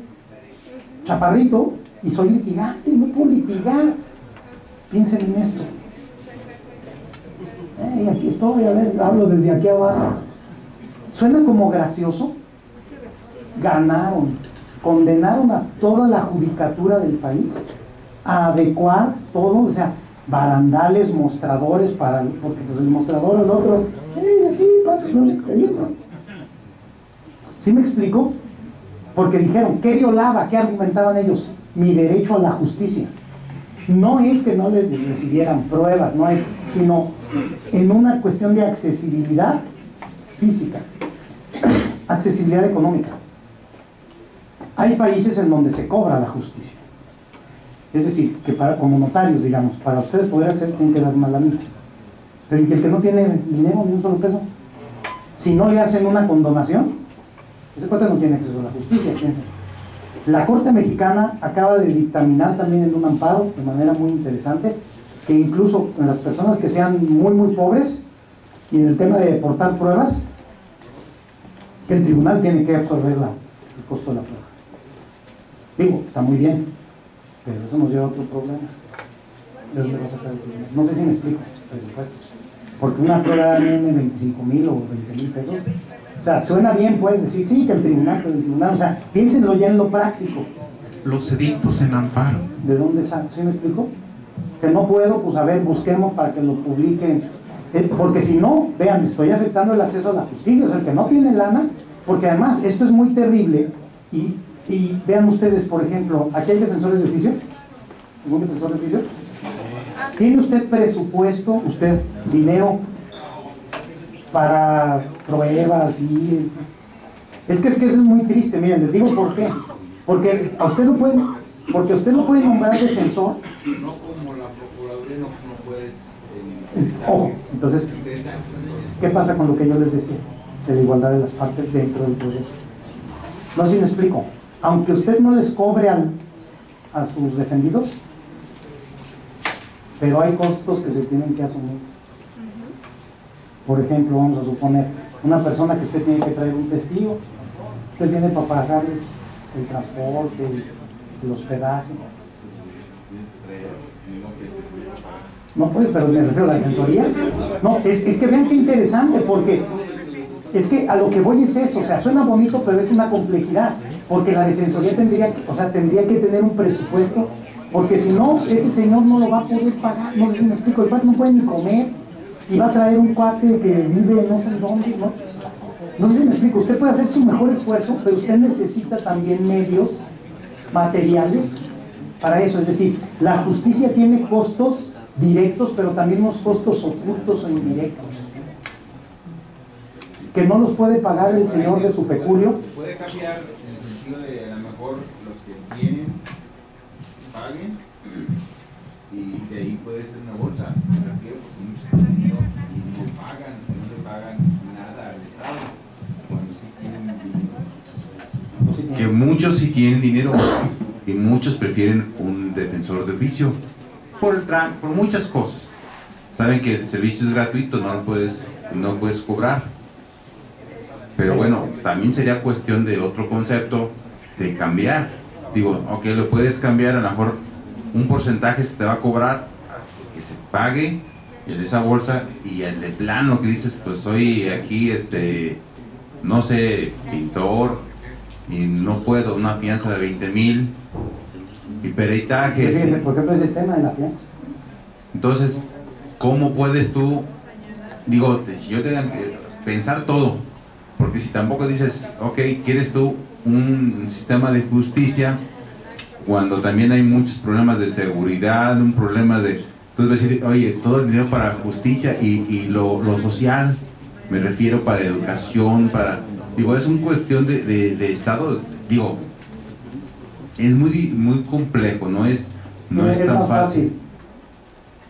chaparrito y soy litigante, no puedo litigar. Piensen en esto. Y aquí estoy, a ver, hablo desde aquí abajo. Suena como gracioso. Ganaron, condenaron a toda la judicatura del país a adecuar todo, o sea, barandales, mostradores, porque pues el mostrador, el otro, aquí pasa, ¿sí me explico? Porque dijeron, ¿qué violaba? ¿Qué argumentaban ellos? Mi derecho a la justicia. No es que no les recibieran pruebas, no es, sino en una cuestión de accesibilidad física, accesibilidad económica. Hay países en donde se cobra la justicia. Es decir, que como notarios, digamos, para ustedes poder acceder tienen que dar una lanita. Pero el que no tiene dinero ni un solo peso, si no le hacen una condonación, ese cuate no tiene acceso a la justicia, piensen. La Corte Mexicana acaba de dictaminar también en un amparo, de manera muy interesante, que incluso en las personas que sean muy, muy pobres, y en el tema de aportar pruebas, que el tribunal tiene que absorber el costo de la prueba. Digo, está muy bien, pero eso nos lleva a otro problema. ¿De dónde va a sacar el tribunal? No sé si me explico, presupuestos. Porque una prueba viene 25,000 o 20,000 pesos. O sea, suena bien, puedes decir, sí, que el tribunal, pero el tribunal, o sea, piénsenlo ya en lo práctico. Los edictos en amparo. ¿De dónde sale? ¿Sí me explico? Que no puedo, pues a ver, busquemos para que lo publiquen. Porque si no, vean, estoy afectando el acceso a la justicia, o sea, el que no tiene lana, porque además esto es muy terrible, y vean ustedes, por ejemplo, aquí hay defensores de oficio. ¿Algún defensor de oficio? ¿Tiene usted presupuesto, usted dinero para pruebas? Y es que eso es muy triste. Miren, les digo por qué. Porque a usted lo pueden, nombrar defensor. No como la Procuraduría no puedes. Ojo, entonces, ¿qué pasa con lo que yo les decía? De la igualdad de las partes dentro del proceso. No sé si me explico. Aunque usted no les cobre a sus defendidos, pero hay costos que se tienen que asumir. Por ejemplo, vamos a suponer, una persona que usted tiene que traer un testigo, usted tiene para pagarles el transporte, el hospedaje. No, pues, pero me refiero a la defensoría. No, es que vean qué interesante, porque es que a lo que voy es eso, o sea, suena bonito, pero es una complejidad, porque la defensoría tendría que tener un presupuesto, porque si no, ese señor no lo va a poder pagar. No sé si me explico, el cuate no puede ni comer, y va a traer un cuate que vive no sé dónde, no sé si me explico. Usted puede hacer su mejor esfuerzo, pero usted necesita también medios materiales para eso. Es decir, la justicia tiene costos directos, pero también unos costos ocultos o indirectos, que no los puede pagar el señor de su peculio. Puede cambiar en el sentido de a lo mejor los que tienen paguen y de ahí puede ser una bolsa. Me refiero porque muchos tienen dinero y no pagan, no le pagan nada al Estado cuando sí tienen dinero. Que muchos sí tienen dinero y muchos prefieren un defensor de oficio por muchas cosas. Saben que el servicio es gratuito, no puedes cobrar. Pero bueno, también sería cuestión de otro concepto de cambiar. Digo, ok, lo puedes cambiar, a lo mejor un porcentaje se te va a cobrar que se pague en esa bolsa, y el de plano que dices, pues soy aquí, no sé, pintor y no puedo, una fianza de 20,000 y peritajes. Fíjese, por ejemplo, ese tema de la fianza. Entonces, ¿cómo puedes tú, digo, si yo tengo que pensar todo? Porque si tampoco dices, ok, ¿quieres tú un sistema de justicia cuando también hay muchos problemas de seguridad, un problema de... Entonces decir, oye, todo el dinero para justicia y lo social, me refiero para educación, para... Digo, es una cuestión de Estado, digo, es muy complejo, no es tan más fácil.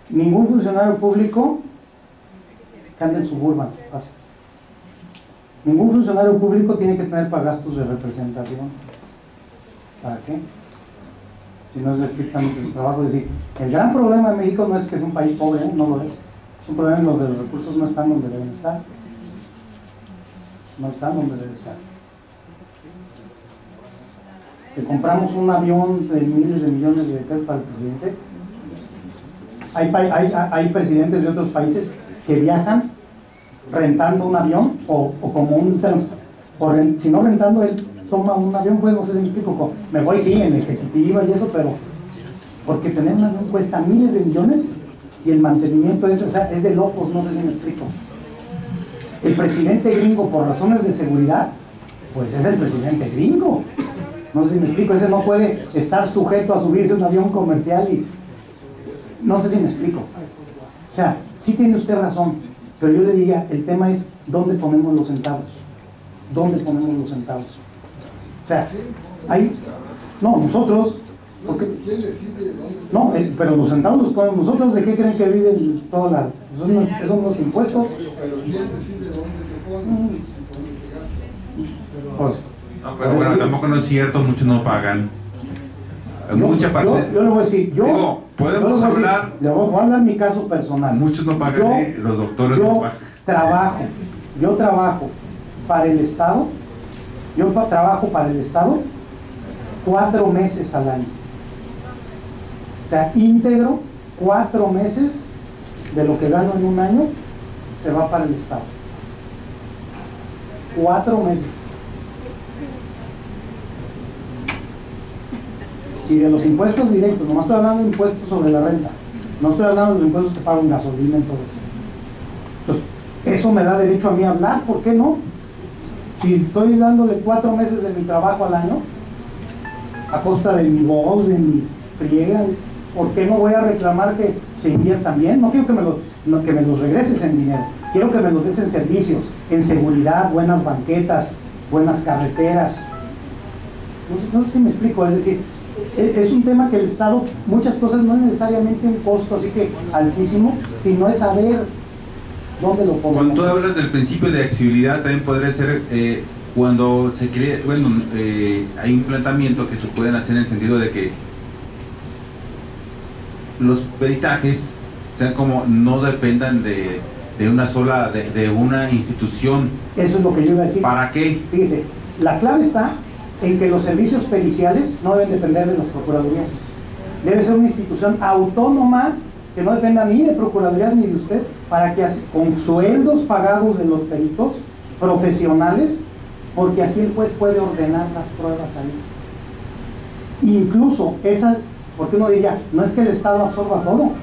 Ningún funcionario público que ande en Suburban, fácil. Ningún funcionario público tiene que tener para gastos de representación. ¿Para qué? Si no es estrictamente su trabajo. Es decir, el gran problema de México no es que es un país pobre, no lo es. Es un problema en donde los recursos no están donde deben estar. No están donde deben estar. Que compramos un avión de miles de millones de pesos para el presidente. Hay presidentes de otros países que viajan rentando un avión o como un transporte, si no rentando, él toma un avión, pues no sé si me explico, me voy sí en ejecutiva y eso, pero porque tener un avión cuesta miles de millones y el mantenimiento es de locos, no sé si me explico. El presidente gringo, por razones de seguridad, pues es el presidente gringo, no sé si me explico, ese no puede estar sujeto a subirse a un avión comercial y no sé si me explico. O sea, sí tiene usted razón. Pero yo le diría, el tema es ¿dónde ponemos los centavos? ¿Dónde ponemos los centavos? O sea, ahí, no, nosotros, porque, no, pero los centavos los ponemos nosotros. ¿De qué creen que viven toda la, son los impuestos? Pero ¿quién decide dónde se pone, dónde se gasta? Pues, No, pero bueno, tampoco no es cierto, muchos no pagan. Mucha parte. Yo le voy a decir, digo, podemos hablar. Le voy a hablar mi caso personal. Muchos no pagan, los doctores no pagan. Yo trabajo para el Estado, trabajo para el Estado 4 meses al año. O sea, íntegro 4 meses de lo que gano en un año se va para el Estado. 4 meses. Y de los impuestos directos, nomás estoy hablando de impuestos sobre la renta, no estoy hablando de los impuestos que pago en gasolina y todo eso. Entonces, eso me da derecho a mí a hablar, ¿por qué no? Si estoy dándole 4 meses de mi trabajo al año, a costa de mi voz, de mi friega, ¿por qué no voy a reclamar que se inviertan bien? No quiero que me los regreses en dinero, quiero que me los des en servicios, en seguridad, buenas banquetas, buenas carreteras. No sé si me explico, es decir, es un tema que el Estado, muchas cosas no es necesariamente un costo así que altísimo, sino es saber dónde lo ponemos. Cuando tú hablas del principio de accesibilidad, también podría ser cuando se cree, bueno, hay un planteamiento que se pueden hacer en el sentido de que los peritajes sean como, no dependan de una sola, de una institución. Eso es lo que yo iba a decir. ¿Para qué? Fíjese, la clave está en que los servicios periciales no deben depender de las procuradurías. Debe ser una institución autónoma que no dependa ni de procuradurías ni de usted, para que con sueldos pagados de los peritos profesionales, porque así el juez puede ordenar las pruebas ahí. Incluso porque uno diría, no es que el Estado absorba todo,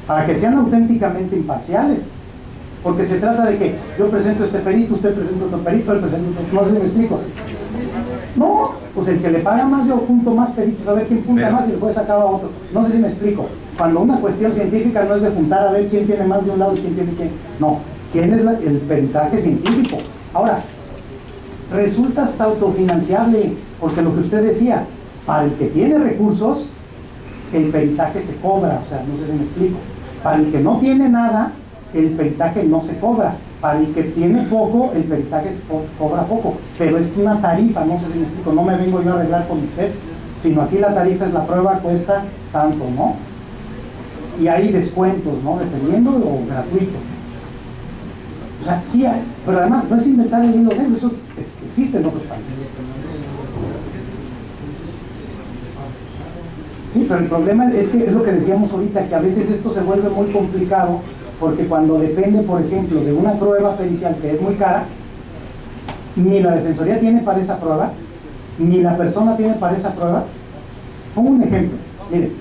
para que sean auténticamente imparciales, porque se trata de que yo presento este perito, usted presenta otro perito, él presenta otro, no sé si me explico. No, pues el que le paga más, yo junto más peritos a ver quién punta más y después sacaba otro. No sé si me explico. Cuando una cuestión científica no es de juntar a ver quién tiene más de un lado y quién tiene quién. No, quién es el peritaje científico. Ahora, resulta hasta autofinanciable, porque lo que usted decía, para el que tiene recursos, el peritaje se cobra, o sea, no sé si me explico. Para el que no tiene nada, el peritaje no se cobra. Para el que tiene poco, el peritaje se cobra poco. Pero es una tarifa, no sé si me explico. No me vengo yo a arreglar con usted, sino aquí la tarifa es la prueba, cuesta tanto, ¿no? Y hay descuentos, ¿no? Dependiendo o gratuito. O sea, sí hay, pero además no es inventar el hilo negro, eso existe en otros países. Sí, pero el problema es que es lo que decíamos ahorita, que a veces esto se vuelve muy complicado, porque cuando depende, por ejemplo, de una prueba pericial que es muy cara, ni la Defensoría tiene para esa prueba, ni la persona tiene para esa prueba. Pongo un ejemplo, mire,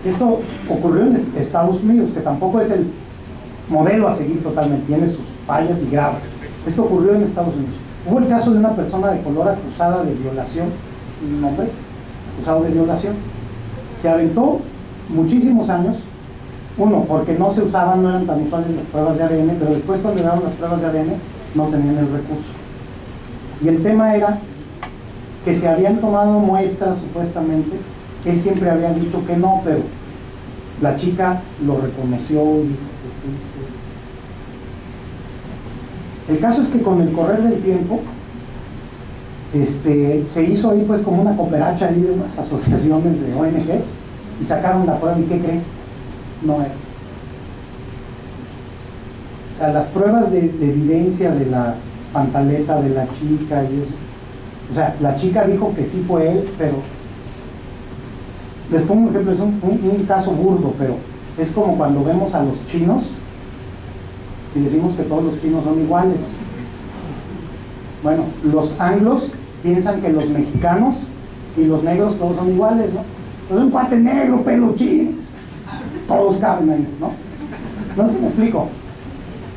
esto ocurrió en Estados Unidos, que tampoco es el modelo a seguir totalmente, tiene sus fallas y graves. Esto ocurrió en Estados Unidos. Hubo el caso de una persona de color acusada de violación, un hombre acusado de violación. Se aventó muchísimos años, uno, porque no se usaban, no eran tan usuales las pruebas de ADN, pero después cuando llegaron las pruebas de ADN no tenían el recurso. Y el tema era que se habían tomado muestras supuestamente, él siempre había dicho que no, pero la chica lo reconoció y dijo que fuiste. El caso es que con el correr del tiempo se hizo ahí pues como una cooperacha ahí de unas asociaciones de ONGs y sacaron la prueba y ¿qué creen? No era. O sea, las pruebas de evidencia de la pantaleta de la chica y eso, o sea, la chica dijo que sí fue él, pero les pongo un ejemplo, es un caso burdo, pero es como cuando vemos a los chinos y decimos que todos los chinos son iguales. Bueno, los anglos piensan que los mexicanos y los negros todos son iguales, ¿no? Pues un cuate negro, pelo chino, todos caben ahí, ¿no? No sé si me explico.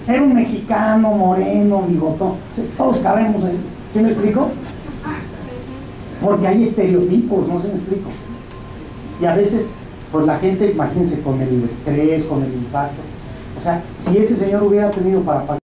Era un mexicano, moreno, bigotón, todos cabemos ahí. ¿Sí me explico? Porque hay estereotipos, no sé si me explico. Y a veces, pues la gente, imagínense, con el estrés, con el impacto. O sea, si ese señor hubiera tenido para